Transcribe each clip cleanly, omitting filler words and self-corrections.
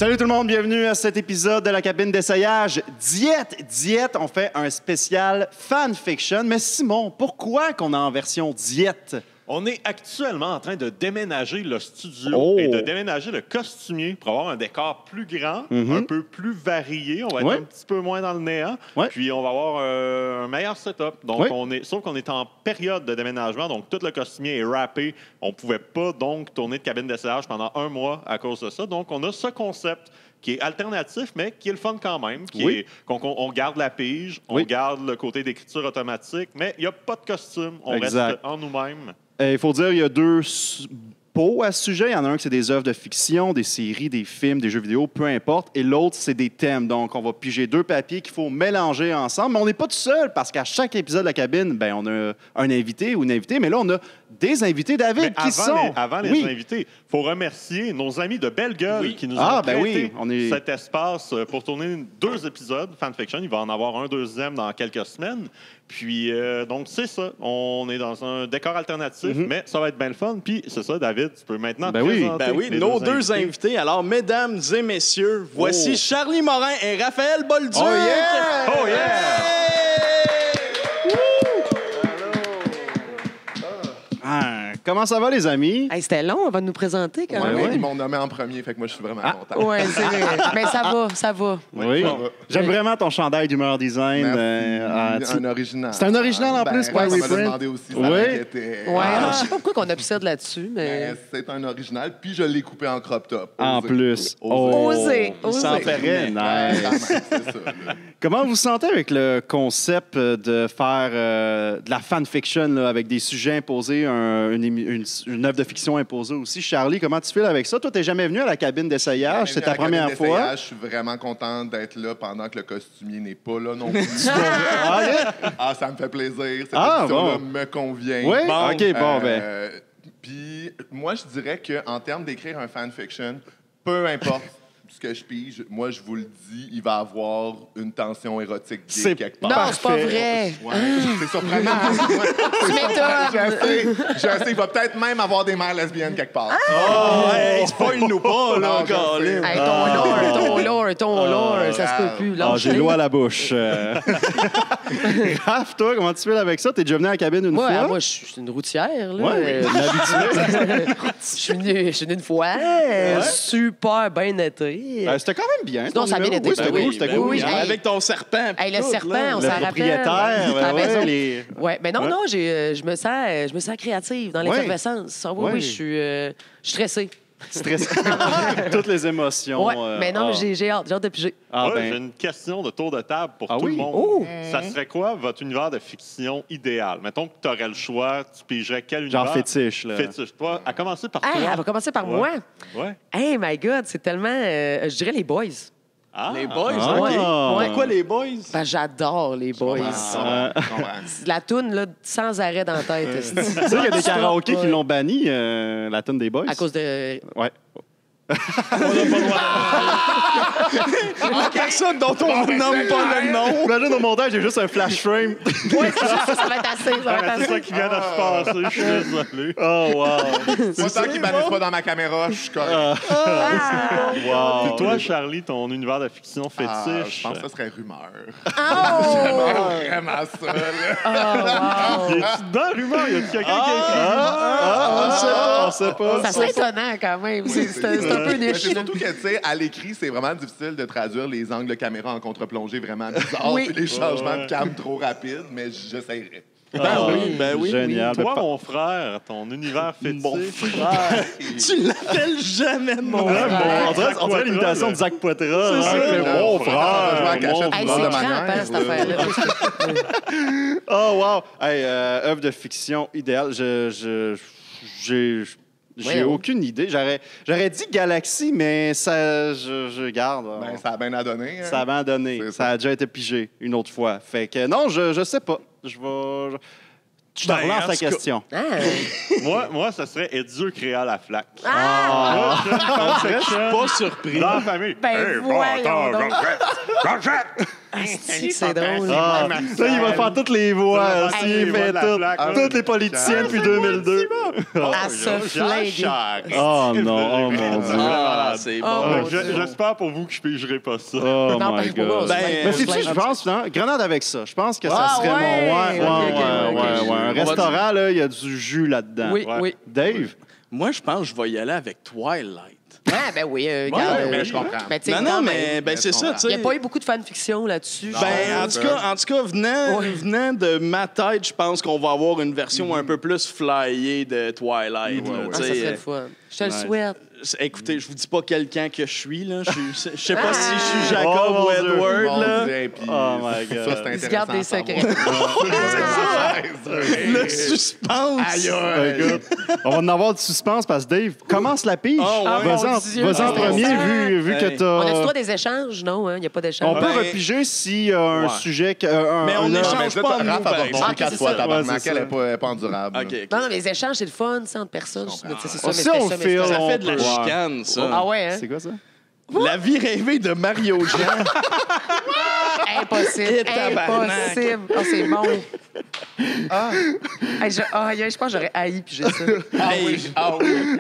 Salut tout le monde, bienvenue à cet épisode de la cabine d'essayage. Diète, on fait un spécial fanfiction. Mais Simon, pourquoi qu'on est en version diète? On est actuellement en train de déménager le studio et de déménager le costumier pour avoir un décor plus grand, un peu plus varié. On va être un petit peu moins dans le néant. Puis on va avoir un meilleur setup. Donc sauf qu'on est en période de déménagement, donc tout le costumier est wrappé. On ne pouvait pas donc tourner de cabine d'essayage pendant un mois à cause de ça. Donc on a ce concept qui est alternatif, mais qui est le fun quand même. On garde la pige, on garde le côté d'écriture automatique, mais il n'y a pas de costume. On reste en nous-mêmes. Il faut dire, il y a deux pots à ce sujet. Il y en a un qui c'est des œuvres de fiction, des séries, des films, des jeux vidéo, peu importe. Et l'autre, c'est des thèmes. Donc, on va piger deux papiers qu'il faut mélanger ensemble. Mais on n'est pas tout seul parce qu'à chaque épisode de la cabine, on a un invité ou une invitée. Mais là, on a des invités, David, qui sont... Avant les invités, il faut remercier nos amis de Belle Gueule qui nous ont prêté cet espace pour tourner 2 épisodes fanfiction. Il va en avoir un deuxième dans quelques semaines. Puis, donc, c'est ça. On est dans un décor alternatif, mais ça va être bien le fun. Puis, c'est ça, David, tu peux maintenant présenter nos deux invités. Alors, mesdames et messieurs, voici Charlie Morin et Raphaël Bolduc. Oh yeah! Oh yeah! Comment ça va, les amis? Hey, c'était long avant de nous présenter, quand même. Ils m'ont nommé en premier, fait que moi, je suis vraiment content. Oui, c'est vrai. Mais ça va. Oui. J'aime vraiment ton chandail d'humeur design. Un original. C'est un original en plus, pas un reprint. reprint. Demandé aussi, ça m'inquiétait. Je sais pas pourquoi on obsède là-dessus, mais... C'est un original, puis je l'ai coupé en crop top. En plus. Osé. Ça en ferait. C'est ça. Comment vous vous sentez avec le concept de faire de la fanfiction là, avec des sujets imposés, une œuvre de fiction imposée aussi? Charlie, comment tu files avec ça? Toi, tu n'es jamais venu à la cabine d'essayage. C'est ta première fois. Je suis vraiment content d'être là pendant que le costumier n'est pas là non plus. Ça me fait plaisir. Cette émission-là me convient. Oui? OK, Puis moi, je dirais qu'en termes d'écrire un fanfiction, peu importe ce que je pige, moi, je vous le dis, il va y avoir une tension érotique gay quelque part. Non, c'est pas vrai. C'est surprenant. Tu m'étonnes. Je sais, il va peut-être même avoir des mères lesbiennes quelque part. Spoil-nous pas, là, Colin. Ton lore, ça se peut plus. J'ai l'eau à la bouche. Raph, toi, comment tu fais avec ça? T'es déjà venu à la cabine une fois? Moi, je suis une routière. Là. L'habitude. Je suis venue une fois. Super bien été. C'était quand même bien. Non, ça a bien été. C'était cool. Oui, avec ton serpent. Le serpent, on s'en rappelle. Propriétaire. Non, je me sens créative dans l'effervescence. Oui, je suis stressée. Toutes les émotions. Mais non, j'ai hâte de piger. J'ai une question de tour de table pour tout le monde. Ça serait quoi votre univers de fiction idéal? Mettons que tu aurais le choix, tu pigerais quel univers? Genre fétiche, là. Fétiche. Toi, à commencer par toi. Elle va commencer par moi? Ouais. Hey, my God, c'est tellement... je dirais les boys. Les boys, Pourquoi les boys? J'adore les boys. La toune, là, sans arrêt dans la tête. Tu sais qu'il y a des karaokés qui l'ont banni, la toune des boys? À cause de... Ouais. Personne dont on ne nomme pas le nom. Imagine au montage, j'ai juste un flash frame. Oui, c'est juste ça va être assez. C'est ça qui vient de se passer, je suis désolé. Oh, wow. Moi, tant qu'ils bannissent pas dans ma caméra, je suis correct. Wow. Et toi, Charlie, ton univers de fiction fétiche? Je pense que ça serait rumeur. Vraiment ça, là. Y a-tu dans rumeur? Y a-tu quelqu'un qui a écrit rumeur? On sait pas. Ça serait étonnant, quand même. C'est un peu niche. C'est surtout que, tu sais, à l'écrit, c'est vraiment difficile de traduire les angles de caméra en contre-plongée vraiment bizarres puis les changements de cam trop rapides, mais j'essaierai. Ben oui. Génial. Toi, mon frère, ton univers fétiche. Mon frère. Tu l'appelles jamais mon frère. On dirait l'imitation de Zach Poitras. C'est mon frère. C'est crampant, cette affaire-là. Oh, wow. Hey, œuvre de fiction idéale. J'ai aucune idée. J'aurais dit Galaxy, mais ça, je garde. Ça a bien à donner. Hein? Ça a bien à donner. Ça a déjà été pigé une autre fois. Fait que non, je sais pas. Je te relance la question. Moi, ça serait « Et Dieu créa la flaque ». Je suis pas surpris. Dans la famille. J'en jette. C'est drôle. Là, il va faire toutes les voix. Il fait toutes les politiciens depuis 2002. À se flinguer. Oh non, oh mon Dieu. C'est bon. J'espère pour vous que je pigerai pas ça. Oh Non, my pour moi, God. Mais c'est-tu, je pense, grenade avec ça. Je pense que ça serait mon... Un restaurant, là, il y a du jus là-dedans. Oui. Dave? Moi, je pense que je vais y aller avec Twilight. Ah, ben oui, regarde. mais je comprends. Mais c'est ça, tu sais. Il n'y a pas eu beaucoup de fanfiction là-dessus. En tout cas, venant de ma tête, je pense qu'on va avoir une version un peu plus flyée de Twilight. Ça serait le fun. Je te le souhaite. Écoutez, je vous dis pas quelqu'un que je suis, là. Je sais pas si je suis Jacob ou Edward, là. Oh my God. Ça, c'est intéressant. Ils se gardent des secrets. Le suspense. Écoute, on va en avoir du suspense parce que Dave commence la pige. Vas-y en premier, vu que t'as... On a-tu droit des échanges? Non, il n'y a pas d'échange. On peut repiger s'il y a un sujet... Mais on échange pas en nous, Raph a par exemple. abordé 4 fois, tabarnak. Elle n'est pas endurable. Non, mais les échanges, c'est le fun, c'est entre personnes. C'est ça, Ça, on fait... Ça fait de la chicane, ça. Ah ouais, hein? C'est quoi ça? La vie rêvée de Mario Jean. Impossible. tabarnak. Impossible. Oh, c'est bon. Je pense que j'aurais haï puis j'ai ça.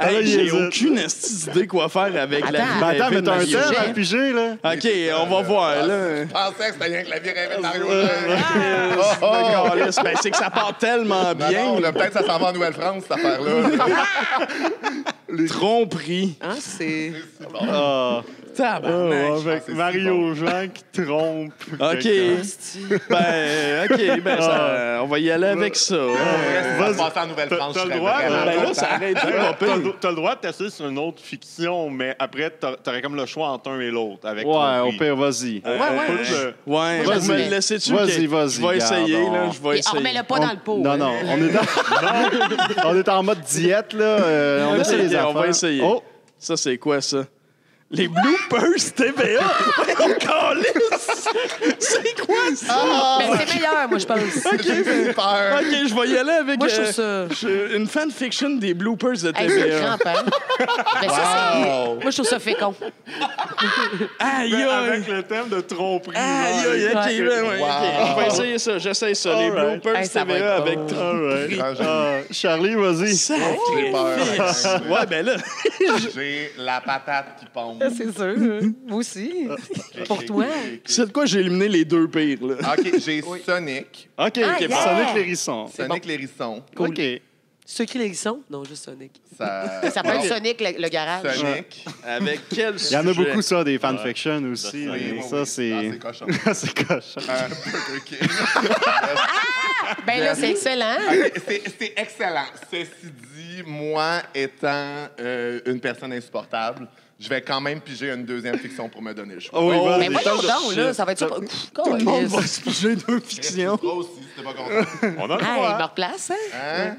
Hey, j'ai aucune idée quoi faire avec la vie Attends, rêvée mais de t'as un Mario thème Jean. à piger, là? OK, on va voir, là. Je pensais que c'était rien que la vie rêvée de Mario. Ben, c'est que ça part tellement bien. Non, peut-être ça s'en va en Nouvelle-France, cette affaire-là. Tromperie. Hein, c'est... Tabarnak. Avec Mario Jean qui trompe. OK. On va y aller avec ça. Va se passer en Nouvelle-France. T'as je le serais droit, vraiment Ben là, content. ça arrête pas pire. T'as le droit de tester sur une autre fiction, mais après, t'aurais comme le choix entre un et l'autre. Avec Ouais, ton au prix. pire, vas-y. Ouais, Vas-y. vous me le laissez-tu? Vas-y, OK. vas-y, Je vais essayer, garde, là. on- Je vais On essayer. remet-le pas dans le pot. Non, non, on est en mode diète, là. On essaie les affaires. On va essayer. Oh! Ça, c'est quoi, ça? Les bloopers TVA! On calisse! C'est quoi ça? Mais c'est meilleur, moi, je pense. J'ai peur. OK, je vais y aller avec Moi, je trouve ça... une fanfiction des bloopers de Hey, c'est TVA. crampant. Mais ça, c'est... Moi, je trouve ça fécond. Aïe, Mais aïe! avec le thème de tromperie. Aïe, aïe, OK, Ouais. OK. Je vais essayer ça, j'essaye ça. Les Alright. bloopers Hey, ça va TVA être avec bon. tromperie. Charlie, vas-y. J'ai peur. Ouais, ben là... J'ai la patate qui pompe. C'est sûr. Moi aussi. Pour toi. C'est de quoi j'ai éliminé les deux pires, là. OK, j'ai Sonic. OK, Ah, yeah! Sonic l'hérisson. Sonic l'hérisson. OK. Ceux qui les sont? Non, juste Sonic. Ça Ça peut être Sonic, le garage. Sonic. Avec quel Il y en a beaucoup, ça, des fanfictions aussi. Oui, mais oui, ça, oui. c'est... Ah, c'est cochon. c'est cochon. Burger King. Ben là, c'est excellent. OK, c'est excellent. Ceci dit, moi, étant une personne insupportable, je vais quand même piger une deuxième fiction pour me donner le choix. Oh, oui, Mais vas-y. voyons donc, là, ça va être ça. Tout le monde va se piger deux fictions. Toi aussi, si t'es pas content. On a le Hey, droit. me replace, hein? Hein?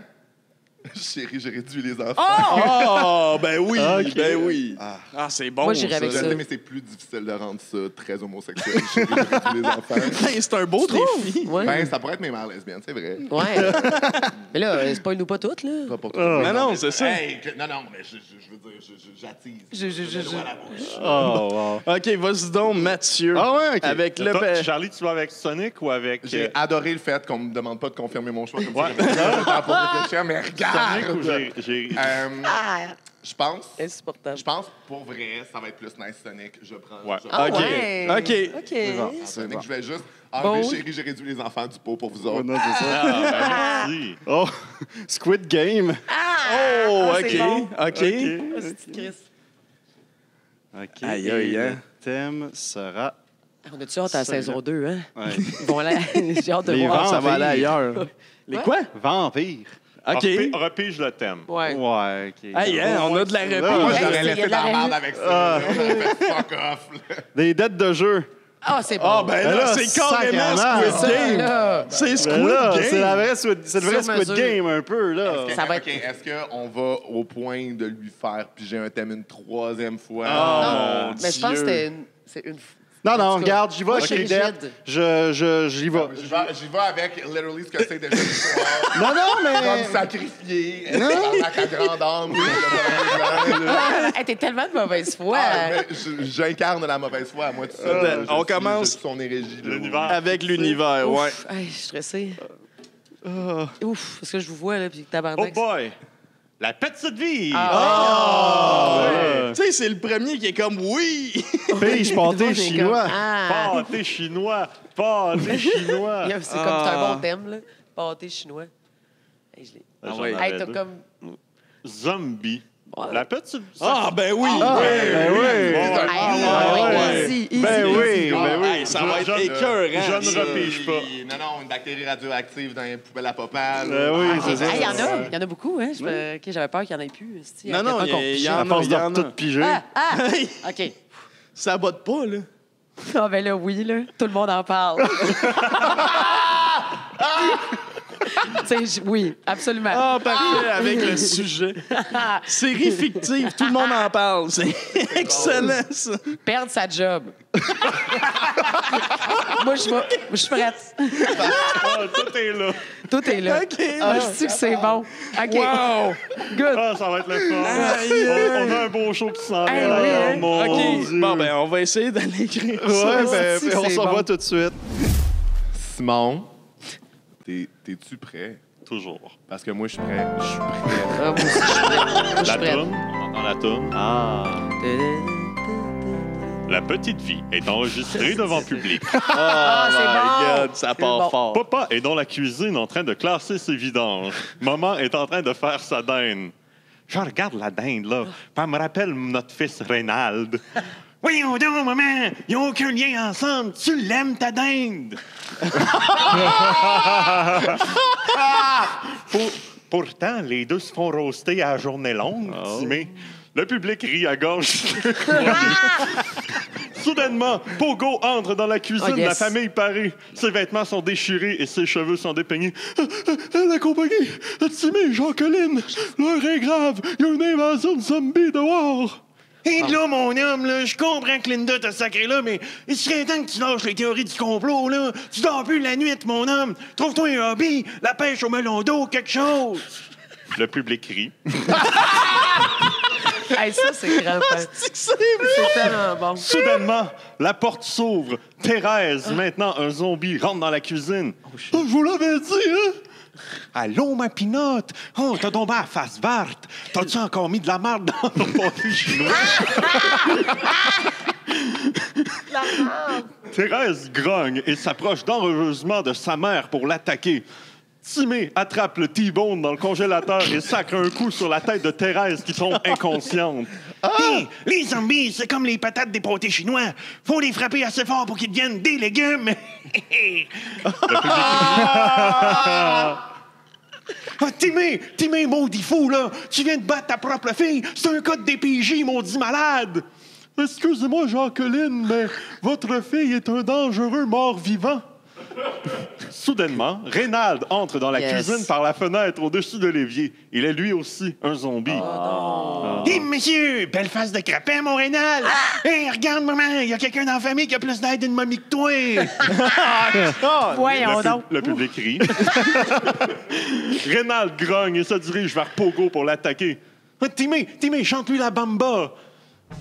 Chérie, j'ai réduit les enfants. Oh, ben oui, Ok. ben oui. Ah, c'est bon. Moi, j'irais avec Je ça. sais, mais c'est plus difficile de rendre ça très homosexuel. Chérie, j'ai réduit les enfants. Ben, c'est un beau défi. Ouais. Ben, ça pourrait être mes mères lesbiennes, c'est vrai. Ouais. Mais là, spoil-nous pas toutes, là. Pas pour toi. Non, non, c'est ça. Hey, non, mais je veux dire, j'attise. J'ai le doigt à la bouche. Oh, wow. OK, vas-y donc, Mathieu. Ah ouais, OK. Avec le... Toi, Charlie, tu vas avec Sonic ou avec J'ai adoré le fait qu'on me demande pas de confirmer mon choix. Comme ça, j'ai pas le temps pour réfléchir, mais Sonic ou regarde! j'ai... Je pense, Insupportable. pour vrai, ça va être plus nice Sonic. Je prends. Ouais. je prends Ah OK. ouais. OK. OK. Sonic, je vais juste Bon. enlever chérie, j'ai réduit les enfants du pot pour vous autres. Non, c'est ça. Ah, ben merci. Oh, Squid Game. Oh, Ah, OK. c'est bon. OK. Ah, c'est petite Chris. OK. Aïe, et aïe, le hein. thème sera... On a-tu hâte à la saison 2, hein? Ouais. Ils vont aller... J'ai hâte de Les voir. vents. Ça va aller Vampire. ailleurs. Les Ouais. quoi? Vampire. OK. Repige le thème. Ouais. Ouais, OK. Hey, hein, on a de la Moi, réponse. je Hey, l'aurais il y a laissé de la dans la merde ré- avec ça. J'aurais fait fuck off. Là. Des dettes de jeu. Ah, c'est bon. Ah, ben là, là, c'est carrément sacrément. Squid Game. Là. C'est Squid Ben là, Game. c'est la vraie c'est le vrai Sur Squid mesure. Game, un peu, là. Ça va OK, être- est-ce qu'on va au point de lui faire piger un thème une troisième fois? Oh, Non, mon mais je pense que Dieu. c'est une Non, regarde, j'y vais avec moi, les je suis dettes. J'y vais. J'y vais avec literally ce que c'est déjà l'histoire. Non, mais... Comme sacrifié, avec la grande âme. Hey, t'es tellement de mauvaise foi. J'incarne la mauvaise foi, moi, tout seul. On commence son hérégie. L'univers. avec l'univers, ouais. Ouf, hey, je suis stressée. Ouf, parce que je vous vois, là, puis Oh tabarnak. boy! La petite vie! Tu sais, c'est le premier qui est comme oui. Pige pâté chinois. Ah! Pâté chinois! Pâté chinois! C'est comme, c'est un bon thème, là. Pâté chinois. Hey, je l'ai. J'en ouais. avais Hey, t'as deux. comme... Zombie. Ouais. La petite... Ben oui. Ben oui. Easy, easy. Ben oui, ben oui. Hey, ça va être Je écœurant. ne repige pas. Non, une bactérie radioactive dans les poubelles à papa. Ben oui, c'est ça. Hey, il y en a beaucoup, hein. Ok, j'avais peur qu'il n'y en ait plus. esti. Non, non, il y À en a. force Il y en de tout a. piger. OK. Ça botte pas, là. Ah, ben là, oui, là. Tout le monde en parle. Tu sais, oui, absolument. Ah, parfait, avec le sujet. Série fictive, tout le monde en parle. C'est excellent, ça. Perdre sa job. Moi, je suis prête. Tout est là. Tout est là. OK. Ah, je sais que c'est bon. OK. Wow. Good. Ah, ça va être le fun. On a un beau show qui s'en Hey, vient. oui, là. hein. Mon OK. Dieu. Bon, ben, on va essayer d'aller écrire ça. Ouais, ben, c'est on s'en bon. va tout de suite. Simon, t'es-tu prêt? Toujours. Parce que moi, je suis prêt. Je suis prêt. Ah, moi aussi, je suis prête. Moi, je suis La prête. toune, on entend la toune. Ah. La petite vie est enregistrée devant public. Ah, c'est bon. God, ça C'est part bon. fort. Papa est dans la cuisine en train de classer ses vidanges. Maman est en train de faire sa dinde. Je regarde la dinde, là. Puis elle me rappelle notre fils Reynald. Voyons donc, maman, ils n'ont aucun lien ensemble. Tu l'aimes, ta dinde? Pourtant, les deux se font roaster à la journée longue, mais le public rit à gorge. Soudainement, Pogo entre dans la cuisine. Oh, yes. La famille paraît. Ses vêtements sont déchirés et ses cheveux sont dépeignés. La compagnie, Timmy, Jacqueline, l'heure est grave. Il y a une invasion de zombies dehors. Et là, mon homme, là, je comprends que Linda t'a sacré là, mais il serait temps que tu lâches les théories du complot, là. Tu dors plus la nuit, mon homme. Trouve-toi un hobby, la pêche au melon d'eau, quelque chose. Le public rit. Hey, ça, c'est grand. C'est tellement bon. Soudainement, la porte s'ouvre. Thérèse, maintenant un zombie, rentre dans la cuisine. Je vous l'avais dit, hein? Allô, ma pinotte? Oh, t'as tombé à la face verte. T'as-tu encore mis de la merde dans ton pâté chinois? Thérèse grogne et s'approche dangereusement de sa mère pour l'attaquer. Timé attrape le T-bone dans le congélateur et sacre un coup sur la tête de Thérèse qui tombe inconsciente. Hey, les zombies, c'est comme les patates des pâtés chinois. Faut les frapper assez fort pour qu'ils deviennent des légumes. Timé, maudit fou, là. Tu viens de battre ta propre fille. C'est un code DPJ, maudit malade. Excusez-moi, Jacqueline, mais votre fille est un dangereux mort-vivant. Soudainement, Reynald entre dans la cuisine par la fenêtre au-dessus de l'évier. Il est lui aussi un zombie. Hé, monsieur! Belle face de crapin, mon Reynald! Hé, regarde, maman! Il y a quelqu'un dans la famille qui a plus d'aide d'une momie que toi! Voyons donc. Le public rit. Reynald grogne et se dirige vers Pogo pour l'attaquer. Timé, chante-lui la bamba!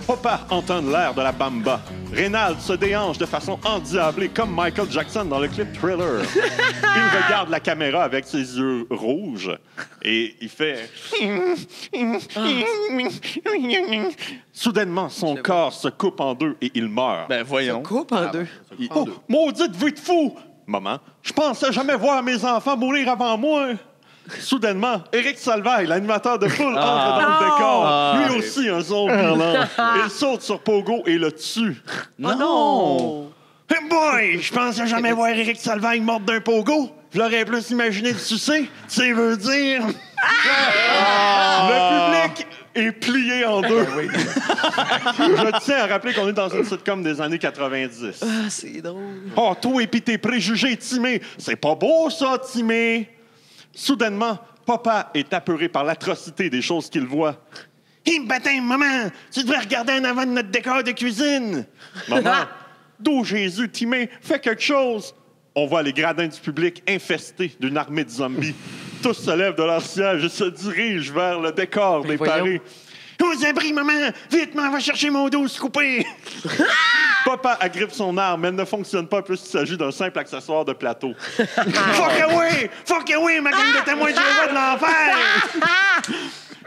Papa entend l'air de la bamba. Reynald se déhanche de façon endiablée comme Michael Jackson dans le clip Thriller. Il regarde la caméra avec ses yeux rouges et il fait... Soudainement, son corps se coupe en deux et il meurt. Ben, voyons. Coupe en deux. Oh, maudite vie de fou! Maman, je pensais jamais voir mes enfants mourir avant moi. Soudainement, Éric Salvaille, l'animateur de foule, entre dans le décor. Lui aussi, un zombie. Il saute sur Pogo et le tue. Non! Hey boy, je pensais jamais voir Éric Salvaille mordre d'un Pogo. Je l'aurais plus imaginé de sucer. Tu veux dire... Le public est plié en deux. Je tiens à rappeler qu'on est dans une sitcom des années 90. Ah, c'est drôle. Oh, toi et pis tes préjugés, Timé. C'est pas beau, ça, Timé. Soudainement, papa est apeuré par l'atrocité des choses qu'il voit. Hé, baptême, maman, tu devrais regarder en avant de notre décor de cuisine. Maman, D'où Jésus, Timé, fais quelque chose! On voit les gradins du public infestés d'une armée de zombies. Tous se lèvent de leur siège et se dirigent vers le décor des parés. Aux abris, maman! Vite, maman, va chercher mon dos coupé! Papa agrippe son arme, mais elle ne fonctionne pas puisqu'il s'agit d'un simple accessoire de plateau. Fuck away! Ma gang de témoins de Jéhovah de l'enfer!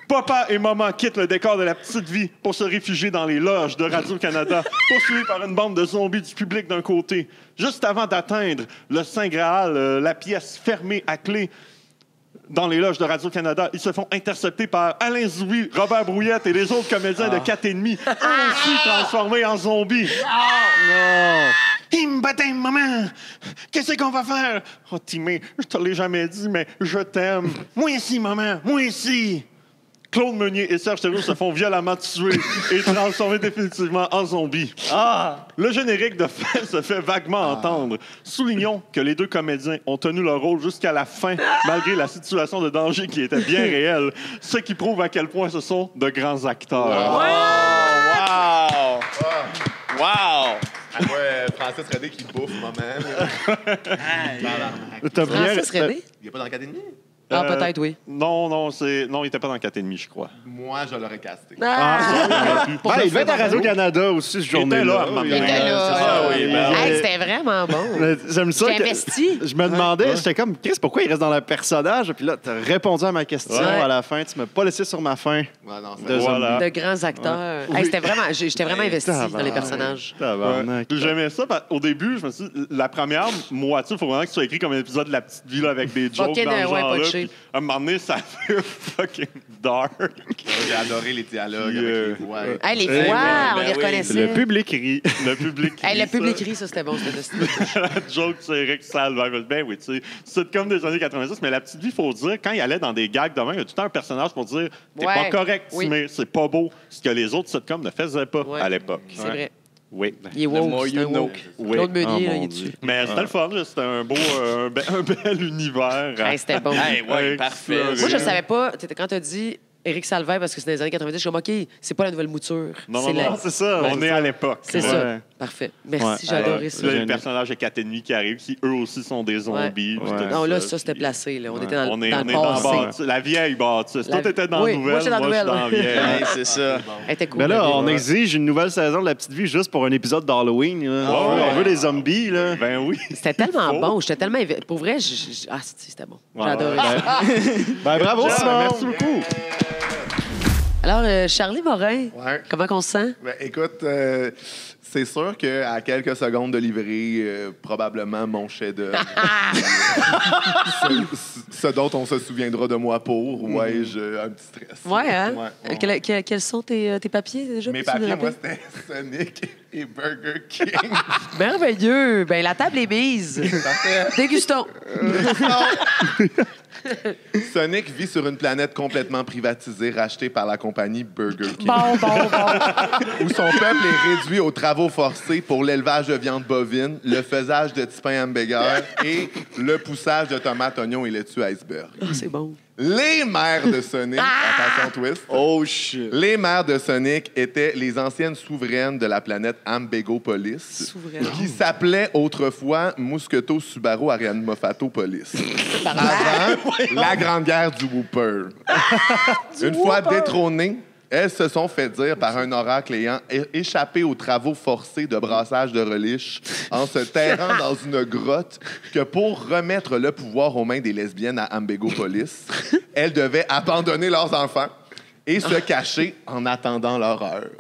Papa et maman quittent le décor de la petite vie pour se réfugier dans les loges de Radio-Canada, poursuivis par une bande de zombies du public d'un côté. Juste avant d'atteindre le Saint Graal, la pièce fermée à clé, dans les loges de Radio-Canada, ils se font intercepter par Alain Zouy, Robert Brouillette et les autres comédiens de 4,5, eux aussi transformés en zombies. Il me battait, maman! Qu'est-ce qu'on va faire? Oh, Timé, je te l'ai jamais dit, mais je t'aime. Moi ici, maman, moi ici! Claude Meunier et Serge Thériault se font violemment tuer et transformer définitivement en zombies. Le générique de fin se fait vaguement entendre. Soulignons que les deux comédiens ont tenu leur rôle jusqu'à la fin, malgré la situation de danger qui était bien réelle, ce qui prouve à quel point ce sont de grands acteurs. Wow! Francis Redé qui bouffe, maman. Francis Redé? Il n'est pas dans l'Académie? Peut-être, oui. Non, il n'était pas dans 4,5, je crois. Moi, je l'aurais casté. Il devait être à Radio-Canada aussi, ce journée-là. Il était là. C'était vraiment bon. J'aime ça. J'ai investi. Je me demandais, j'étais comme, Chris, pourquoi il reste dans le personnage? Puis là, tu as répondu à ma question à la fin. Tu m'as pas laissé sur ma fin. De grands acteurs. J'étais vraiment investi dans les personnages. J'aimais ça. Au début, je me suis dit, la première moitié, il faut vraiment que ce soit écrit comme un épisode de La Petite Vie là, avec des jokes dans le genre-là. À un moment donné, ça fait fucking dark. J'ai adoré les dialogues avec les voix. Les voix, on les reconnaissait. Le public rit. Le public rit, ça, c'était bon. La joke, c'est Eric Salvaire. Ben oui, tu sais, c'est comme des années 90, mais La Petite Vie, il faut dire, quand il allait dans des gags demain, il y a tout le temps un personnage pour dire t'es pas correct, mais c'est pas beau. Ce que les autres sitcoms ne faisaient pas à l'époque. C'est vrai. Oui. Il est woke, c'est un woke. Claude Meunier, il est dessus. Mais c'était le fun, c'était un beau, un bel univers. C'était bon. Parfait. Moi, je savais pas, quand tu as dit Éric Salvaire, parce que c'est dans les années 90, je suis comme, OK, c'est pas la nouvelle mouture. Non, c'est ça. On est à l'époque. C'est ça. Parfait. Merci, j'ai adoré ça. Là, les personnages de 4,5 qui arrivent, qui eux aussi sont des zombies. Non, là, ça, c'était placé. Là. On était dans le passé. La vieille bâtisse. Toi, t'étais dans la nouvelle. Moi, j'étais dans la vieille. C'est ça. Elle était cool. Mais là, on exige une nouvelle saison de La Petite Vie juste pour un épisode d'Halloween. On veut des zombies. Là. Ben oui. C'était tellement bon. J'étais tellement... Pour vrai, c'était bon. J'ai adoré. Bravo, Simon. Merci beaucoup. Alors, Charlie Morin, comment on se sent? Ben, écoute, c'est sûr qu'à quelques secondes de livrer, probablement mon chef-d'œuvre. ce dont on se souviendra de moi pour. J'ai un petit stress. Quels sont tes papiers déjà? Mes papiers, moi, c'était Sonic et Burger King. Merveilleux! Ben, la table est mise. Dégustons. Sonic vit sur une planète complètement privatisée, rachetée par la compagnie Burger King. Où son peuple est réduit aux travaux forcés pour l'élevage de viande bovine, le faisage de petits pains hamburgers et le poussage de tomates, oignons et laitue iceberg. C'est bon. Les mères de Sonic, attention twist. Oh shit. Les mères de Sonic étaient les anciennes souveraines de la planète Ambégopolis, qui s'appelait autrefois Mousqueto Subaru Ariane Mofato Police. Avant la Grande Guerre du Whooper. Une fois détrônées, elles se sont fait dire par un oracle ayant échappé aux travaux forcés de brassage de relish en se terrant dans une grotte que pour remettre le pouvoir aux mains des lesbiennes à Ambégopolis, elles devaient abandonner leurs enfants et se cacher en attendant leur heure.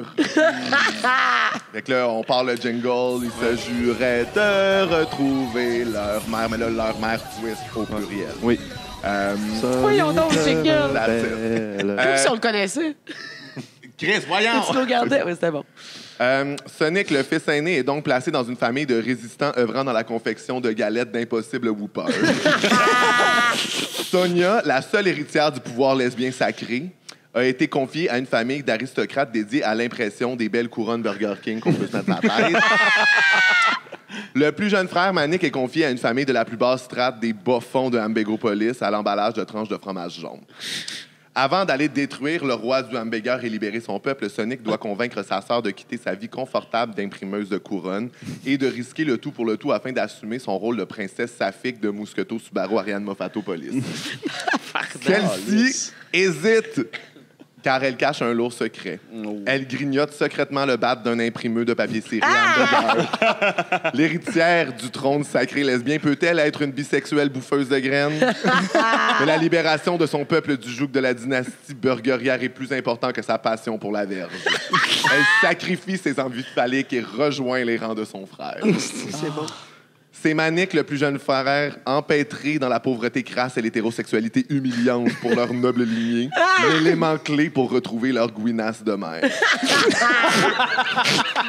Fait que là, on parle le jingle, ils se juraient de retrouver leur mère, mais là, leur mère twist au pluriel. Oui. Voyons donc, jingle! Comme si on le connaissait. Chris, voyons! Tu nous regardais? Oui, c'était bon. Sonic, le fils aîné, est donc placé dans une famille de résistants œuvrant dans la confection de galettes d'impossible Whooper. Sonia, la seule héritière du pouvoir lesbien sacré, a été confiée à une famille d'aristocrates dédiée à l'impression des belles couronnes Burger King qu'on peut se mettre à la tête. Le plus jeune frère, Manic, est confié à une famille de la plus basse strate des bas-fonds de Ambégopolis à l'emballage de tranches de fromage jaune. Avant d'aller détruire le roi du hamburger et libérer son peuple, Sonic doit convaincre sa sœur de quitter sa vie confortable d'imprimeuse de couronne et de risquer le tout pour le tout afin d'assumer son rôle de princesse saphique de Mousqueto Subaru Ariane Mofato Police. Celle-ci hésite car elle cache un lourd secret. Elle grignote secrètement le bat d'un imprimeur de papier serré hamburger. L'héritière du trône sacré lesbien peut-elle être une bisexuelle bouffeuse de graines? Mais la libération de son peuple du joug de la dynastie burgerière est plus important que sa passion pour la verge. Elle sacrifie ses envies phalliques et rejoint les rangs de son frère. C'est bon. C'est Manic, le plus jeune frère, empêtré dans la pauvreté crasse et l'hétérosexualité humiliante pour leur noble lignée, l'élément clé pour retrouver leur gouinasse de mère.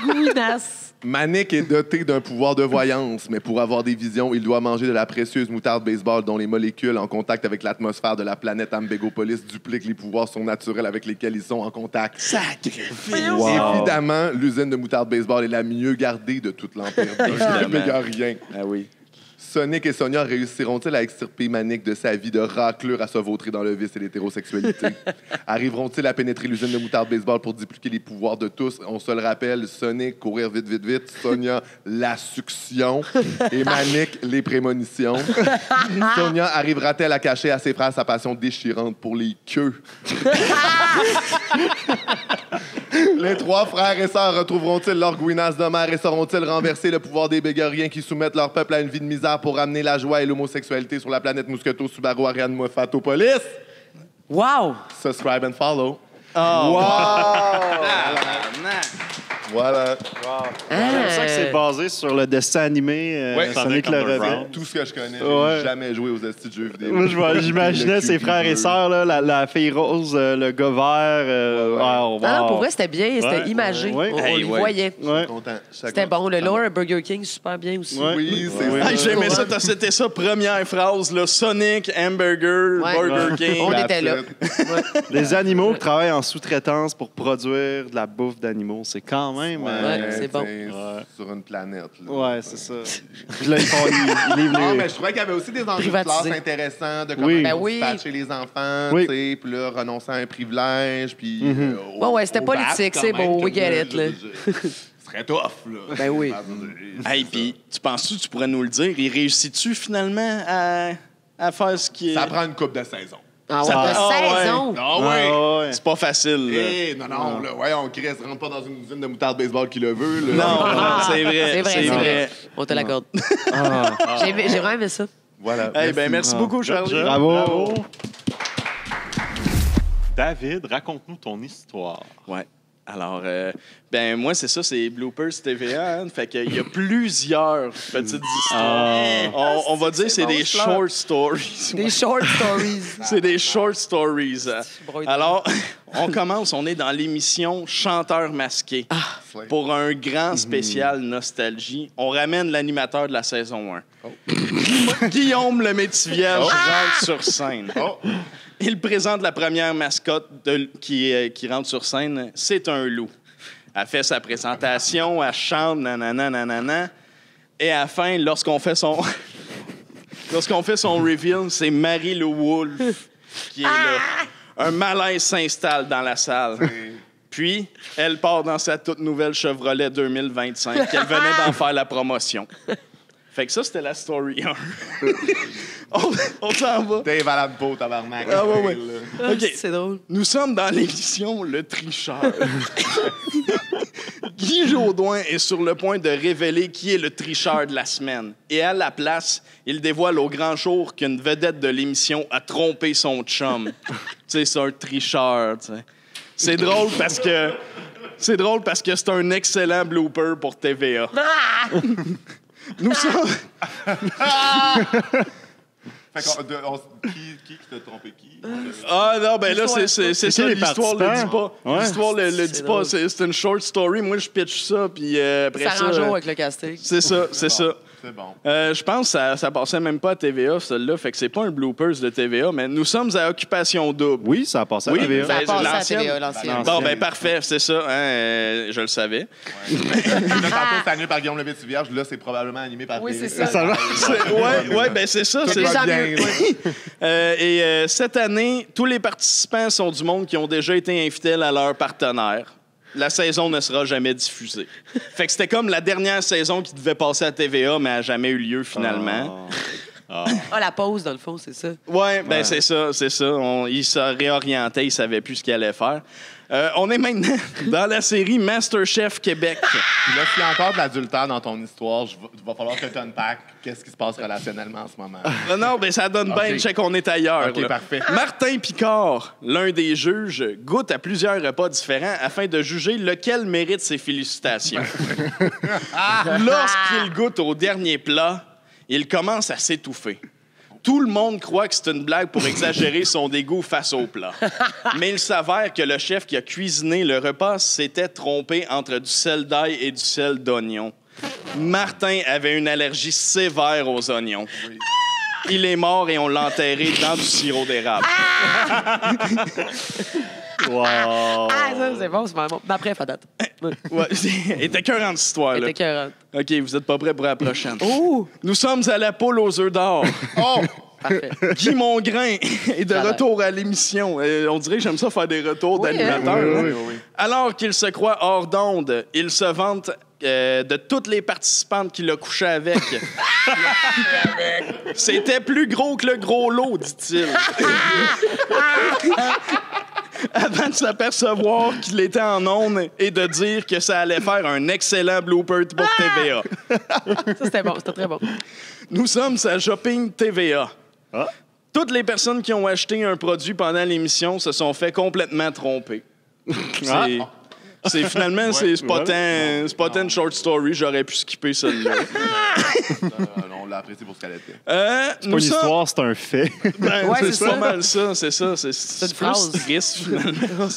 Gouinasse. Manic est doté d'un pouvoir de voyance, mais pour avoir des visions, il doit manger de la précieuse moutarde baseball dont les molécules en contact avec l'atmosphère de la planète Ambegopolis dupliquent les pouvoirs surnaturels avec lesquels ils sont en contact. Sacrifice! Wow. Évidemment, l'usine de moutarde baseball est la mieux gardée de toute l'Empire burgérien. Ah oui. Sonic et Sonia réussiront-ils à extirper Manic de sa vie de raclure à se vautrer dans le vice et l'hétérosexualité? Arriveront-ils à pénétrer l'usine de moutarde baseball pour dupliquer les pouvoirs de tous? On se le rappelle, Sonic, courir vite, vite, vite. Sonia, la succion. Et Manic, les prémonitions. Sonia arrivera-t-elle à cacher à ses frères sa passion déchirante pour les queues? Les trois frères et sœurs retrouveront-ils leur gouinasse de mère et sauront-ils renverser le pouvoir des bégoriens qui soumettent leur peuple à une vie de misère pour ramener la joie et l'homosexualité sur la planète Mousqueto Subaru Ariane Mofato Police? Wow! Subscribe and follow. Oh. Wow! Voilà. C'est ça que c'est basé sur le dessin animé Ouais, Sonic le Rebelle. Underground. Tout ce que je connais, Ouais. j'ai jamais joué aux estis de jeux vidéo. Moi, j'imaginais ses frères et sœurs, là, la fille rose, le gars vert. Wow, Non, wow. pour vrai, c'était bien, c'était Ouais. imagé. Ouais. On Hey, le ouais. voyait. Ouais. Content. C'était bon. Le lore Burger King, super bien aussi. Ouais. Oui, c'est Ouais. ça. Hey, j'aimais ça, c'était ça, première phrase, là, Sonic, hamburger, Ouais. Burger King. On That's était là. it. Les animaux qui travaillent en sous-traitance pour produire de la bouffe d'animaux, c'est quand même... Ouais, c'est bon. t'sais, sur une planète. Là. Ouais, c'est ça. Puis là, ils livrent Non, les- mais je trouvais qu'il y avait aussi des enjeux de Privatisé. classe intéressants, de comment Oui. Ben oui. dispatcher les enfants, Oui. tu sais, puis là, renoncer à un privilège, puis... Ouais, ouais, c'était politique, c'est beau, we get it, là. Ce serait tough, là. Ben oui. Hey, puis tu penses-tu, tu pourrais nous le dire, il réussit-tu finalement à faire ce qui est... Ça prend une coupe de saison. Ah ouais, Ça- de Ah ouais. saison. Ah oui! Ah, ouais. C'est pas facile, là. Eh, non, là, voyons, Chris, rentre pas dans une usine de moutarde baseball qui le veut, là. Non, c'est vrai. C'est vrai, c'est vrai. On te l'accorde. J'ai vraiment aimé ça. Voilà. Hey, ben merci beaucoup, Charlie. Bravo. David, raconte-nous ton histoire. Ouais. Alors, ben moi, c'est ça, c'est Bloopers TVA. Hein, fait qu'il y a plusieurs petites histoires. On va dire c'est des short stories. Des short stories. C'est des short stories. Broye. Alors, on commence, on est dans l'émission Chanteur masqué. Pour un grand spécial nostalgie, on ramène l'animateur de la saison 1. Guillaume le Métivier rentre sur scène. Il présente la première mascotte qui rentre sur scène. C'est un loup. Elle fait sa présentation, elle chante, nanana, nanana. Et à la fin, lorsqu'on fait son reveal, c'est Marie-Lou Wolfe qui est là. Un malaise s'installe dans la salle. Puis, elle part dans sa toute nouvelle Chevrolet 2025 qu'elle venait d'en faire la promotion. Fait que ça, c'était la story 1. on s'en va. Dave à la peau, tabarnak. Ah, ouais. Ah, OK. c'est drôle. Nous sommes dans l'émission Le Tricheur. Guy Jodoin est sur le point de révéler qui est le tricheur de la semaine. Et à la place, il dévoile au grand jour qu'une vedette de l'émission a trompé son chum. Tu sais, c'est un tricheur, tu sais. C'est drôle parce que c'est un excellent blooper pour TVA. Nous sommes... Fait qui t'a trompé qui? Ah non, ben là, c'est ça, les l'histoire le dit participants? pas. Ouais. L'histoire le dit C'est pas. drôle. C'est une short story. Moi, je pitch ça, puis après Ça ça... arrange avec le casting. C'est ça, c'est ça. C'est bon. Je pense que ça passait même pas à TVA, celle-là. Fait que c'est pas un bloopers de TVA, mais nous sommes à Occupation Double. Oui, ça a passé à TVA. Ça a passé à l'ancienne. TVA, l'ancienne. Bon, ben parfait, c'est ça. Hein, je le savais. Là, tantôt, c'est animé par Guillaume Levé-Vierge. Là, c'est probablement animé par Oui, TV. c'est ça. Ouais, ben c'est ça. C'est va ça. bien. Cette année, tous les participants sont du monde qui ont déjà été infidèles à leur partenaire. La saison ne sera jamais diffusée. Fait que c'était comme la dernière saison qui devait passer à TVA, mais n'a jamais eu lieu finalement. La pause, dans le fond, c'est ça. Ouais, ben c'est ça. Il se réorientait, il savait plus ce qu'il allait faire. On est maintenant dans la série MasterChef Québec. Puis là, s'il y a encore de l'adultère dans ton histoire, il va falloir que tu unpacks qu'est-ce qui se passe relationnellement en ce moment. Non, ben ça donne bien, check, on est ailleurs. OK, là. parfait. Picard, l'un des juges, goûte à plusieurs repas différents afin de juger lequel mérite ses félicitations. Lorsqu'il goûte au dernier plat, il commence à s'étouffer. Tout le monde croit que c'est une blague pour exagérer son dégoût face au plat. Mais il s'avère que le chef qui a cuisiné le repas s'était trompé entre du sel d'ail et du sel d'oignon. Martin avait une allergie sévère aux oignons. Oui. Il est mort et on l'a enterré dans du sirop d'érable. Wow. Ça, c'est bon, c'est vraiment bon. Mais après, Fadat. Ouais, elle était écœurante, cette histoire-là. Elle était écœurante. OK, vous êtes pas prêts pour la prochaine. Oh! Nous sommes à la poule aux œufs d'or. Oh! Parfait. Guy Mongrain est de retour à l'émission. On dirait que j'aime ça faire des retours d'animateurs. Oui. Alors qu'il se croit hors d'onde, il se vante de toutes les participantes qu'il a couché avec. C'était plus gros que le gros lot, dit-il. Avant de s'apercevoir qu'il était en onde et de dire que ça allait faire un excellent blooper pour TVA. Ça, c'était bon, c'était très bon. Nous sommes à Shopping TVA. Ah. Toutes les personnes qui ont acheté un produit pendant l'émission se sont fait complètement tromper. C'est finalement, c'est pas tant une short story. J'aurais pu skipper celle-là. On l'a apprécié pour ce qu'elle était. C'est pas une histoire, c'est un fait. C'est pas mal ça, c'est ça. C'est une phrase. Plus triste, finalement.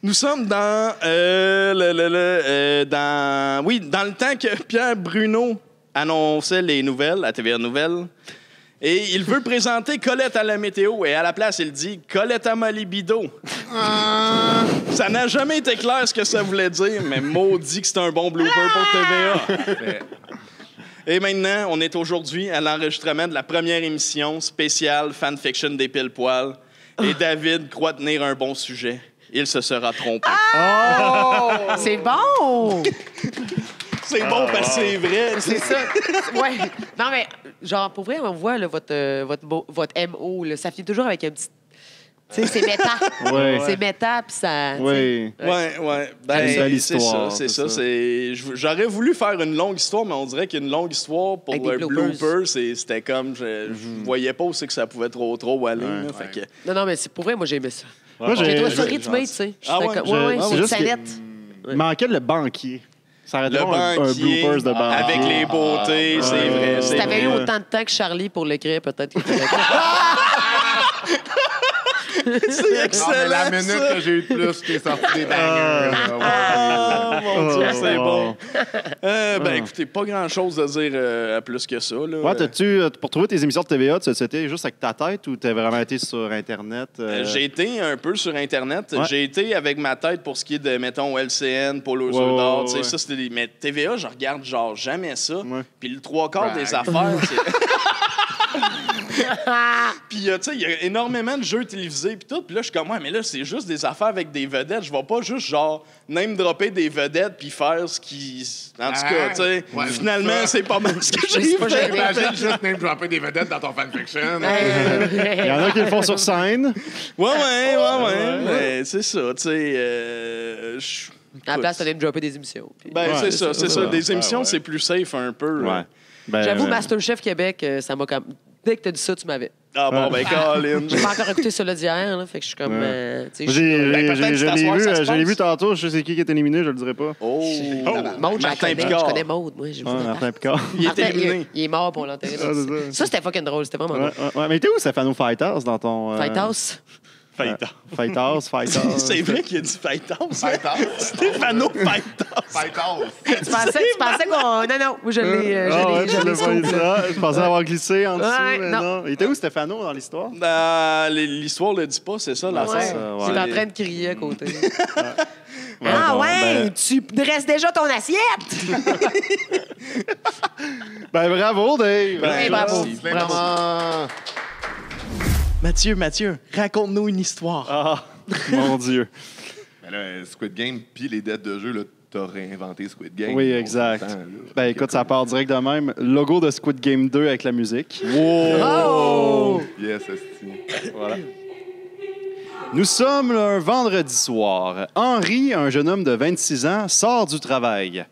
Nous sommes dans dans le temps que Pierre Bruno annonçait les nouvelles à TVA Nouvelles. Et il veut présenter Colette à la météo. Et à la place, il dit Colette à ma libido. Ça n'a jamais été clair ce que ça voulait dire, mais maudit que c'est un bon blooper pour TVA. Et maintenant, on est aujourd'hui à l'enregistrement de la première émission spéciale fanfiction des pile-poils. Et David croit tenir un bon sujet. Il se sera trompé. C'est bon! C'est bon parce que c'est vrai. C'est ça. Ouais. Non, mais genre, pour vrai, on voit là, votre MO, là, ça finit toujours avec un petit... Tu sais, c'est méta. Ouais. C'est méta, puis ça... Oui. Ouais. Ben, c'est ça. J'aurais voulu faire une longue histoire, mais on dirait qu'une longue histoire pour un blooper, c'était comme... Je voyais pas où c'est que ça pouvait trop aller. Fait que... Non, mais c'est pour vrai, moi, j'ai aimé ça. Moi, j'ai trouvé ça rythmé, tu sais. C'est juste qu'il manquait le banquier. Ça aurait dû avoir un bloopers de banquier. Avec les beautés, c'est vrai. Si t'avais eu autant de temps que Charlie pour l'écrire, peut-être qu'il fallait... C'est excellent. La minute que j'ai eu de plus, qui est sorti des bangers. Mon Dieu, c'est bon. Écoutez, pas grand-chose à dire à plus que ça. Là. Ouais, pour trouver tes émissions de TVA, c'était juste avec ta tête ou t'as vraiment été sur Internet? J'ai été un peu sur Internet. Ouais. J'ai été avec ma tête pour ce qui est de, mettons, LCN, Polo œufs d'or. Ça, c'était mais TVA, je regarde genre jamais ça. Ouais. Puis le 3/4 des affaires, c'est... Puis, tu sais, il y a énormément de jeux télévisés puis tout. Puis là, je suis comme, mais là, c'est juste des affaires avec des vedettes. Je vais pas juste, genre, name-dropper des vedettes puis faire ce qui... En tout cas, tu sais, finalement, c'est pas mal ce que j'ai fait. J'imagine juste name-dropper des vedettes dans ton fanfiction. Il y en a qui le font sur scène. Ouais. Mais c'est ça, tu sais... À la place, t'allais me dropper des émissions. Puis... c'est ça. Des émissions, c'est plus safe un peu. Ouais. J'avoue, MasterChef Québec, ça m'a comme... Dès que t'as dit ça, tu m'avais. Ah bon, Colin. J'ai pas encore écouté celui d'hier, là, fait que je suis comme... Je l'ai vu tantôt, je sais qui est éliminé, je le dirais pas. Maud, je connais Maud. Martin Picard. Il est éliminé. Il est mort pour l'enterrer. Ça, c'était fucking drôle, c'était vraiment drôle. Ouais, mais t'es où, Stéphano Fighthouse, dans ton... Fighthouse? Fighters. C'est vrai qu'il a dit Fighters. Fighters. Stéphano Fighters. Fighters. Tu pensais qu'on... Non, moi, je l'ai... Je pensais avoir glissé en dessous, Ouais, mais non. non. Il était où, Stéphano, dans l'histoire? L'histoire le dit pas, c'est ça, la Ouais. fin. Il est en train de crier à côté. Ben, Tu dresses déjà ton assiette? bravo, Dave! Bravo. Merci. Bravo. Mathieu, raconte-nous une histoire. Ah, mon Dieu. Mais là, Squid Game, puis les dettes de jeu, là, t'as réinventé Squid Game. Oui, exact. Écoute, ça part direct de même. Logo de Squid Game 2 avec la musique. Oh! Yes, esti. Voilà. Nous sommes un vendredi soir. Henri, un jeune homme de 26 ans, sort du travail.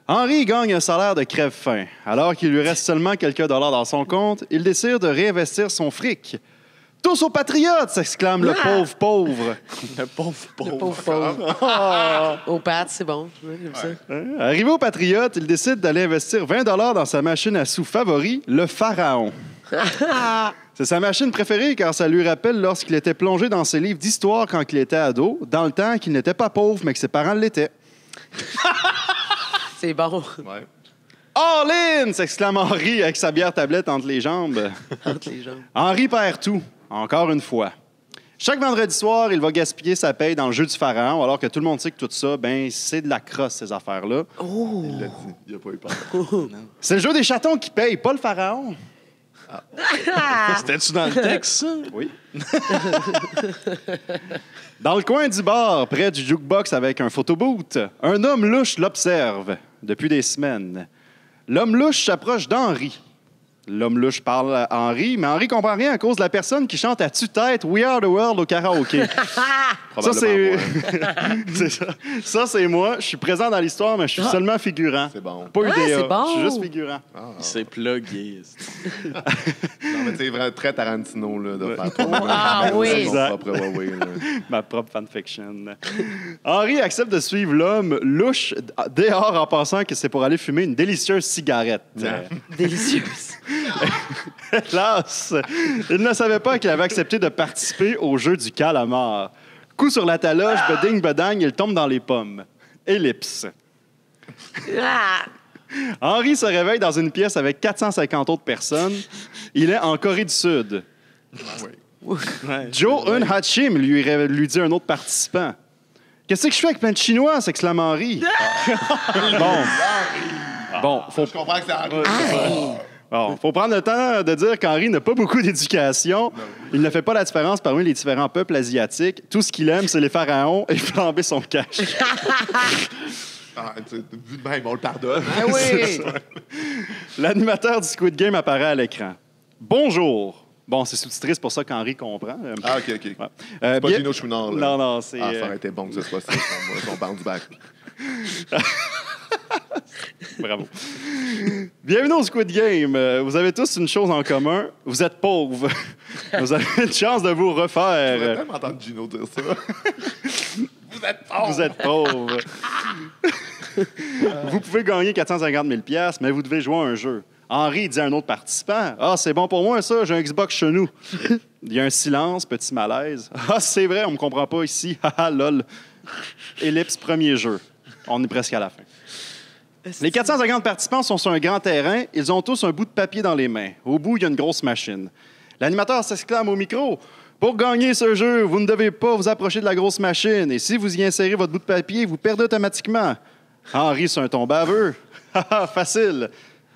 Henri gagne un salaire de crève-faim. Alors qu'il lui reste seulement quelques dollars dans son compte, il décide de réinvestir son fric. « Tous aux patriotes! » s'exclame le pauvre. Le pauvre. Au Pat, c'est bon. Ouais, j'aime ça. Arrivé aux patriotes, il décide d'aller investir 20 dollars dans sa machine à sous favori, le Pharaon. C'est sa machine préférée car ça lui rappelle lorsqu'il était plongé dans ses livres d'histoire quand il était ado, dans le temps qu'il n'était pas pauvre mais que ses parents l'étaient. C'est bon. Ouais. All in! S'exclame Henri avec sa bière tablette entre les jambes. Entre les jambes. Henri perd tout, encore une fois. Chaque vendredi soir, il va gaspiller sa paye dans le jeu du Pharaon, alors que tout le monde sait que tout ça, c'est de la crosse, ces affaires-là. Oh! Il l'a dit. Il a pas eu peur. C'est le jeu des chatons qui paye, pas le Pharaon. C'était-tu dans le texte, ça? Oui. Dans le coin du bar, près du jukebox avec un photoboot, un homme louche l'observe depuis des semaines. L'homme louche s'approche d'Henri. L'homme louche parle à Henri, mais Henri comprend rien à cause de la personne qui chante à tue-tête We Are the World au karaoké. Ça, c'est... c'est ça. Ça, c'est moi. Je suis présent dans l'histoire, mais je suis seulement figurant. C'est bon. Pas UDA. c'est bon. Je suis juste figurant. Il s'est plugué. Non, mais c'est vraiment très Tarantino, là, de faire ton Oui. Exact. propre Huawei, là. Ma propre fanfiction. Henri accepte de suivre l'homme louche dehors en pensant que c'est pour aller fumer une délicieuse cigarette. Délicieuse. Hélas, il ne savait pas qu'il avait accepté de participer au jeu du calamar. Coup sur la taloche, beding, bedang, il tombe dans les pommes. Ellipse. Henri se réveille dans une pièce avec 450 autres personnes. Il est en Corée du Sud. Joe Un-Hachim lui dit un autre participant. « Qu'est-ce que je fais avec plein de Chinois? » s'exclame Henri. Bon, faut... Je comprends que c'est Henri. Bon, faut prendre le temps de dire qu'Henri n'a pas beaucoup d'éducation. Il ne fait pas la différence parmi les différents peuples asiatiques. Tout ce qu'il aime, c'est les pharaons et flamber son cash. Vu de même, on le pardonne. Ah oui! L'animateur du Squid Game apparaît à l'écran. Bonjour. Bon, c'est sous-titré, c'est pour ça qu'Henri comprend. Ah, OK. Ouais. C'est pas Gino Chouinard, là. Non, c'est... Ah, ça aurait été bon que ce soit ça, son bounce back. Bravo. Bienvenue au Squid Game. Vous avez tous une chose en commun. Vous êtes pauvres. Vous avez une chance de vous Je voudrais refaire. même entendre Gino dire ça. Vous êtes pauvres. Vous pouvez gagner 450 000 $, mais vous devez jouer à un jeu. Henri dit à un autre participant, « Ah, c'est bon pour moi, ça, j'ai un Xbox chez nous. » Il y a un silence, petit malaise. « Ah, c'est vrai, on me comprend pas ici. Haha, lol. » Ellipse, premier jeu. On est presque à la fin. Les 450 participants sont sur un grand terrain. Ils ont tous un bout de papier dans les mains. Au bout, il y a une grosse machine. L'animateur s'exclame au micro. « Pour gagner ce jeu, vous ne devez pas vous approcher de la grosse machine. Et si vous y insérez votre bout de papier, vous perdez automatiquement. » Henri, c'est un ton baveux. « Haha, facile. »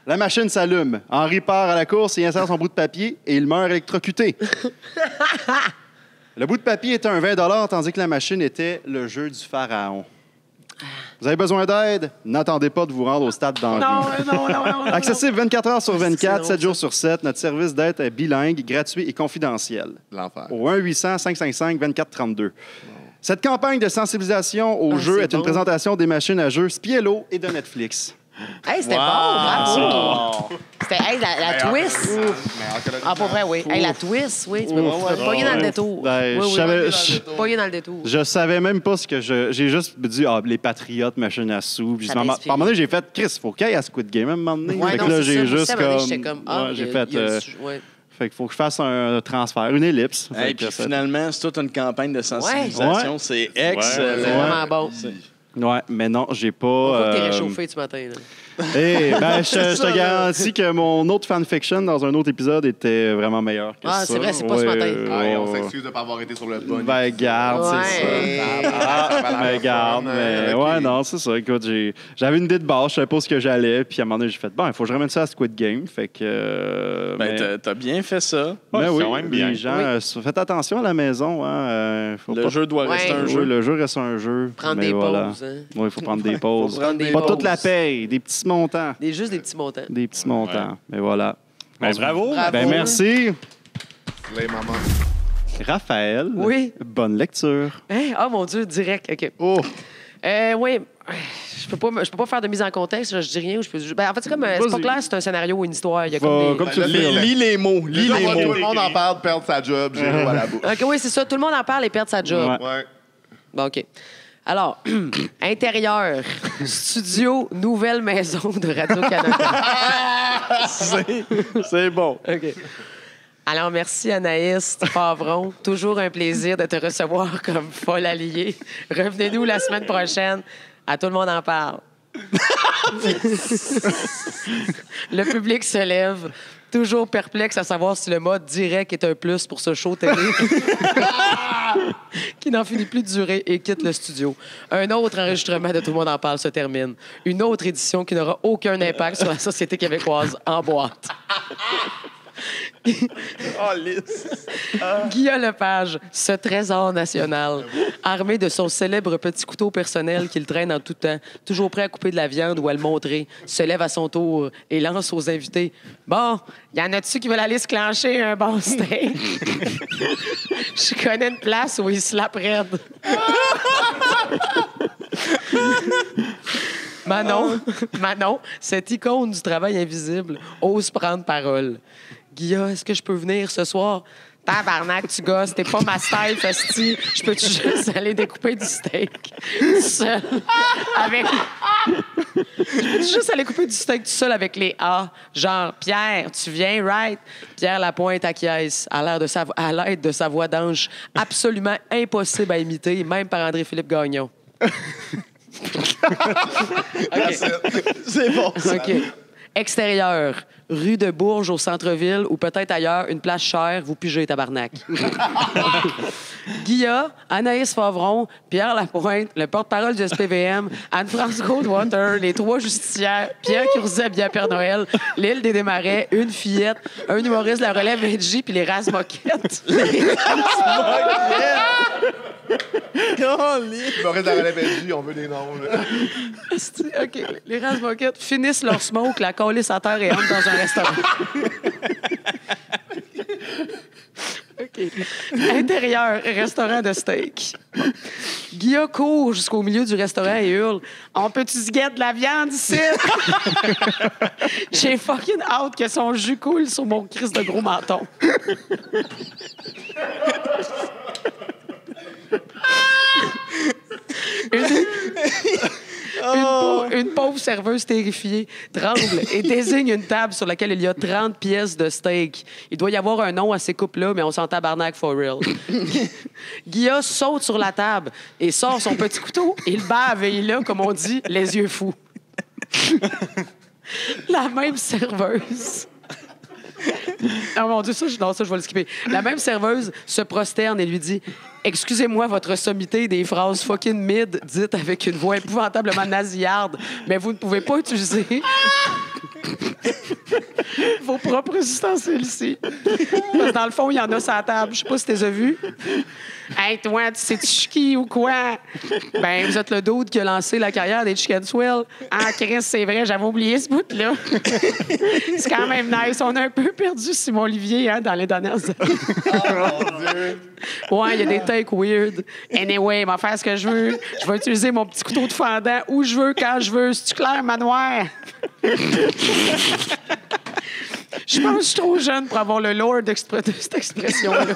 La machine s'allume. Henri part à la course et insère son bout de papier et il meurt électrocuté. Le bout de papier était un 20 $ tandis que la machine était le jeu du pharaon. Vous avez besoin d'aide? N'attendez pas de vous rendre au stade d'Henri. Non. Accessible 24 heures sur 24, long, 7 jours sur 7, notre service d'aide est bilingue, gratuit et confidentiel. L'enfer. Au 1-800-555-2432. Cette campagne de sensibilisation au jeu c'est est une bon. présentation des machines à jeux Spiello et de Netflix. Hey, c'était bon, bravo! C'était, hey, la twist. Ah, pour vrai, oui. Hey, la twist, oui. Tu peux pogner dans le détour. Ben, Oui, je savais- Pogner dans le détour. Je savais même pas ce que j'ai juste dit, les patriotes, machine à sous. Puis Ça à un m'inspire. moment donné, j'ai fait, Chris, faut qu'il y ait à Squid Game à un moment donné. Ouais, Fait que non, là, c'est j'ai ça. juste Moi aussi, à un moment donné, comme. j'étais comme, Ouais, j'ai fait. ouais. Fait qu'il faut que je fasse un transfert, une ellipse. Et puis finalement, c'est toute une campagne de sensibilisation. C'est excellent. C'est vraiment bon. Ouais, mais non, j'ai pas. Faut que t'es réchauffé ce matin. Là. Je te garantis que mon autre fanfiction dans un autre épisode était vraiment meilleur que ça. Ah, c'est vrai, c'est pas ce matin. On s'excuse de ne pas avoir été sur le punch. Ben, garde, c'est ça. Garde, mais ouais, non, c'est ça. Écoute, j'avais une idée de base, je savais pas ce que j'allais, puis à un moment donné, j'ai fait, bon, il faut que je ramène ça à Squid Game. Fait que. T'as bien fait ça. Ben oui, quand même bien. les gens, faites attention à la maison. Hein, le jeu doit rester un jeu. Oui, le jeu reste un jeu. Prendre des pauses. Hein. Oui, il faut prendre des pauses. Pas pauses. Toute la paye, des petits montants. Juste des petits montants. Des petits montants. Mais voilà. Bravo. Ben, merci. Les mamans. Raphaël. Oui. Bonne lecture. Hein? Oh mon Dieu, direct. OK. Oh. Oui. Je peux pas faire de mise en contexte. Je dis rien. En fait, c'est comme. C'est pas clair, c'est un scénario ou une histoire. Il y a comme des... Lis les mots. Lis les mots. Tout le monde en parle, perdre sa job, Géraud à la bouche. OK, oui, c'est ça. Tout le monde en parle et perd sa job. Ouais. Bon, OK. Alors, intérieur, studio, nouvelle maison de Radio-Canada. C'est bon. OK. Alors, merci Anaïs Favron. Toujours un plaisir de te recevoir comme folle alliée. Revenez-nous la semaine prochaine. À tout le monde en parle. Le public se lève, toujours perplexe à savoir si le mode direct est un plus pour ce show télé. Qui n'en finit plus de durer et quitte le studio. Un autre enregistrement de Tout le monde en parle se termine. Une autre édition qui n'aura aucun impact sur la société québécoise en boîte. Guillaume Lepage, ce trésor national, armé de son célèbre petit couteau personnel qu'il traîne en tout temps, toujours prêt à couper de la viande ou à le montrer, se lève à son tour et lance aux invités. Bon, y en a-tu qui veulent aller se clencher un bon steak? Je connais une place où ils se la prennent. Manon, cette icône du travail invisible, ose prendre parole. Guilla, est-ce que je peux venir ce soir? Tabarnak, tu gosses, t'es pas ma style, festi. Je peux-tu juste aller découper du steak tout seul? Je peux-tu juste aller couper du steak tout seul avec les A? Genre, Pierre, tu viens, right? Pierre Lapointe acquiesce à l'aide de sa voix d'ange, absolument impossible à imiter, même par André-Philippe Gagnon. Okay. C'est bon. Ça. OK. Extérieur, rue de Bourges au centre-ville ou peut-être ailleurs, une place chère, vous pigez, tabarnak. Guilla, Anaïs Favron, Pierre Lapointe, le porte-parole du SPVM, Anne-France Goldwater, les 3 justicières, Pierre Curzet, bien Père Noël, l'île des Desmarais, une fillette, un humoriste de la relève NJ puis les rases moquettes. Humoriste de la relève NJ, on veut des noms. OK. Les rases moquettes finissent leur smoke, la calisse à terre et entrent dans un restaurant. OK. Intérieur, restaurant de steak. Guilla court jusqu'au milieu du restaurant et hurle « On peut-tu se guetter de la viande ici? » J'ai fucking hâte que son jus coule sur mon crisse de gros menton. Une pauvre serveuse terrifiée tremble et désigne une table sur laquelle il y a 30 pièces de steak. Il doit y avoir un nom à ces coupes-là, mais on s'en tabarnak for real. Guilla saute sur la table et sort son petit couteau. Il bave et il a, comme on dit, les yeux fous. La même serveuse... Oh mon Dieu, ça, je vais le skipper. La même serveuse se prosterne et lui dit « Excusez-moi votre sommité des phrases fucking mid dites avec une voix épouvantablement nasillarde, mais vous ne pouvez pas utiliser vos propres ustensiles ici. » Parce que dans le fond, il y en a sur la table. Je sais pas si tu les as vus. « Hey, toi, tu sais-tu qui ou quoi? » Ben, vous êtes le dude qui a lancé la carrière des Chicken Swell. Ah, Chris, c'est vrai, j'avais oublié ce bout-là. C'est quand même nice. On a un peu perdu Simon Olivier dans les dernières années. Oh, mon Dieu! Ouais, il y a des takes weird. Anyway, je vais faire ce que je veux. Je vais utiliser mon petit couteau de fendant où je veux, quand je veux. C'est-tu clair, manoir? Je pense que je suis trop jeune pour avoir le lore de cette expression-là.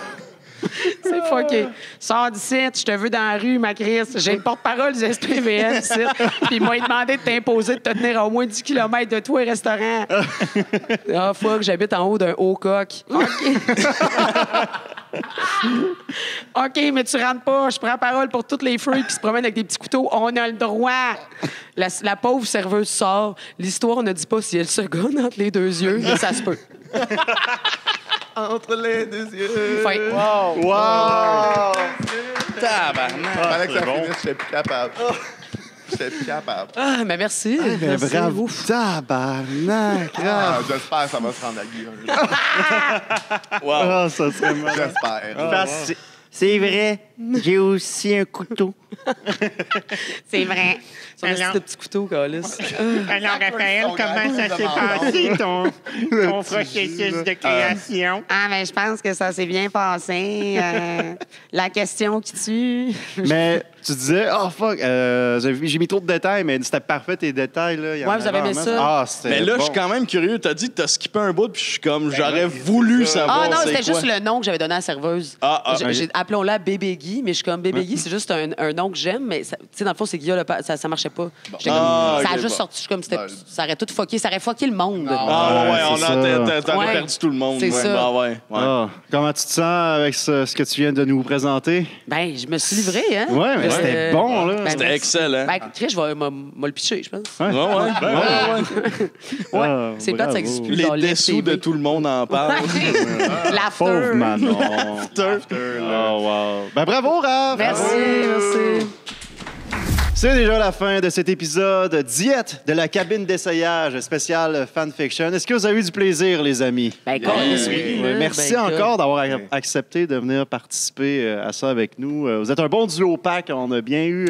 C'est fucké. Sors d'ici, je te veux dans la rue, ma Chris. J'ai le porte-parole du SPVM ici. Puis il m'a demandé de t'imposer de te tenir à au moins 10 km de toi, restaurant. Ah, fuck, j'habite en haut d'un haut coq. OK. OK, mais tu rentres pas. Je prends parole pour toutes les freaks qui se promènent avec des petits couteaux. On a le droit. La pauvre serveuse sort. L'histoire ne dit pas si elle se gonne entre les deux yeux, mais ça se peut. Entre les deux yeux. Fin. Wow! Tabarnak. Fallait que ça finisse, j'étais plus capable. J'étais plus capable. Ah, mais merci. Mais Merci, bravo! ouf. Tabarnak! J'espère que ça va se rendre à Guy. Wow. Ah, ça serait mal. J'espère. C'est vrai, j'ai aussi un couteau. C'est vrai. C'est un petit couteau, Calis. Alors, Raphaël, comment ça s'est passé, ton processus de création? Ah, mais je pense que ça s'est bien passé. La question qui tue. Mais tu disais, oh fuck, j'ai mis trop de détails, mais c'était parfait tes détails. Là. Il y en Ouais, vous avait avez aimé en ça? masse. Ah, c'était Mais là, bon. je suis quand même curieux. T'as dit que t'as skippé un bout, puis je suis comme, j'aurais voulu savoir. Ah non, c'est c'était quoi. juste le nom que j'avais donné à la serveuse. Appelons-la Bébé Guy, mais je suis comme Bébé Guy, c'est juste un nom que j'aime, mais tu sais, dans le fond, c'est Guy, ça marchait pas. J'étais comme, ça a ok, juste bon. sorti, je suis comme, ça aurait tout fucké, ça aurait fucké le monde. Ah ouais, Ouais, c'est t'aurais Ouais. perdu tout le monde. C'est ouais. ça. Ah ouais. Ah, comment tu te sens avec ce que tu viens de nous présenter? Ben, je me suis livré, hein. Ouais, mais c'était bon, là. Ben, C'était merci. excellent. Ben, Chris, je vais me le pitcher, je pense. Ouais. Ouais. Ah, C'est plate, ça bravo. existe plus. Les dans les dessous de TV. tout le monde en parle. L'after. Pauvre Manon. Oh, wow. Ben, bravo, Raph! Merci, merci. C'est déjà la fin de cet épisode diète de la cabine d'essayage spéciale fanfiction. Est-ce que vous avez eu du plaisir, les amis? Ben, oui. Merci encore d'avoir accepté de venir participer à ça avec nous. Vous êtes un bon duo pack. On a bien eu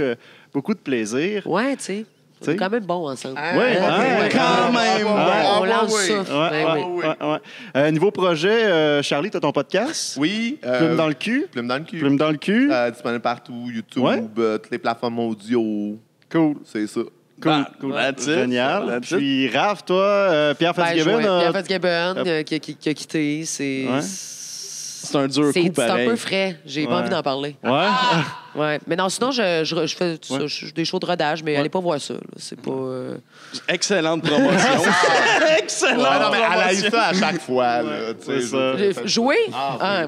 beaucoup de plaisir. Ouais, tu sais. T'sais? C'est quand même bon ensemble. Quand même. On lance ça. Ouais, ouais, ouais. Niveau projet, Charlie, tu as ton podcast? Oui. Plume dans le cul? Plume dans le cul. Plume dans le cul? Disponible partout, YouTube, Ouais. toutes les plateformes audio. Cool. C'est ça. Cool. That's it. Génial. That's it. Puis Raph, toi, Pierre Fitzgibbon? Pierre Fitzgibbon qui a quitté. C'est un dur coup C'est un pareil. peu frais. J'ai pas envie d'en parler. Ouais. Ouais. Mais non, sinon, je fais des shows de rodage, mais allez pas voir ça. Là. C'est pas... Excellente promotion. Excellente Ouais, non, mais elle a eu promotion. ça à chaque fois. Là, C'est ça. Jouer?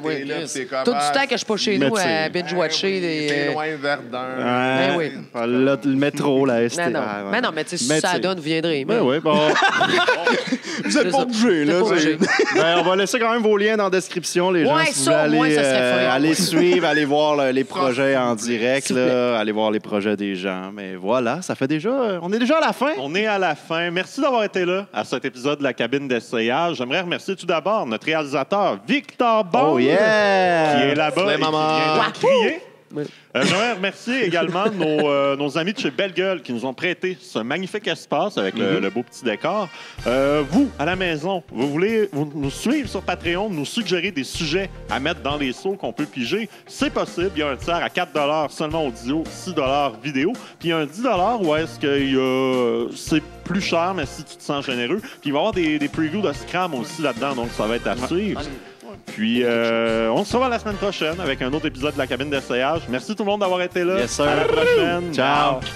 oui. Là, c'est comme, Tout du temps que je suis pas chez nous métier. à binge-watcher des... C'est loin Verdun. Ben oui. Le métro, la ST. Non, non. Ah, ouais. Mais non, mais tu sais, si Mais ça tu- donne, vous viendrez. Ben oui, bon. Vous êtes pas obligés, là. Vous êtes pas c'est- obligés. Ben, on va laisser quand même vos liens dans la description, les gens. Ouais, Si vous ça, au voulez moins, aller, ça serait fun. aller suivre, aller voir les projets en direct, S'il vous plaît. là, aller voir les projets des gens. Mais voilà, ça fait déjà. On est déjà à la fin. On est à la fin. Merci d'avoir été là à cet épisode de la cabine d'essayage. J'aimerais remercier tout d'abord notre réalisateur Victor Bond, Oh yeah! qui est là-bas et qui maman. vient de crier. Oui. J'aimerais remercier également nos amis de chez Belle Gueule qui nous ont prêté ce magnifique espace avec le beau petit décor. Vous, à la maison, vous voulez nous suivre sur Patreon, nous suggérer des sujets à mettre dans les seaux qu'on peut piger, c'est possible. Il y a un tiers à 4 seulement audio, 6 vidéo. Puis il y a un 10 où est-ce que c'est plus cher, mais si tu te sens généreux. Puis il va y avoir des previews de Scram aussi là-dedans, donc ça va être à suivre. Puis, on se revoit la semaine prochaine avec un autre épisode de la cabine d'essayage. Merci tout le monde d'avoir été là. Yes, sir. À la prochaine. Ciao. Bye.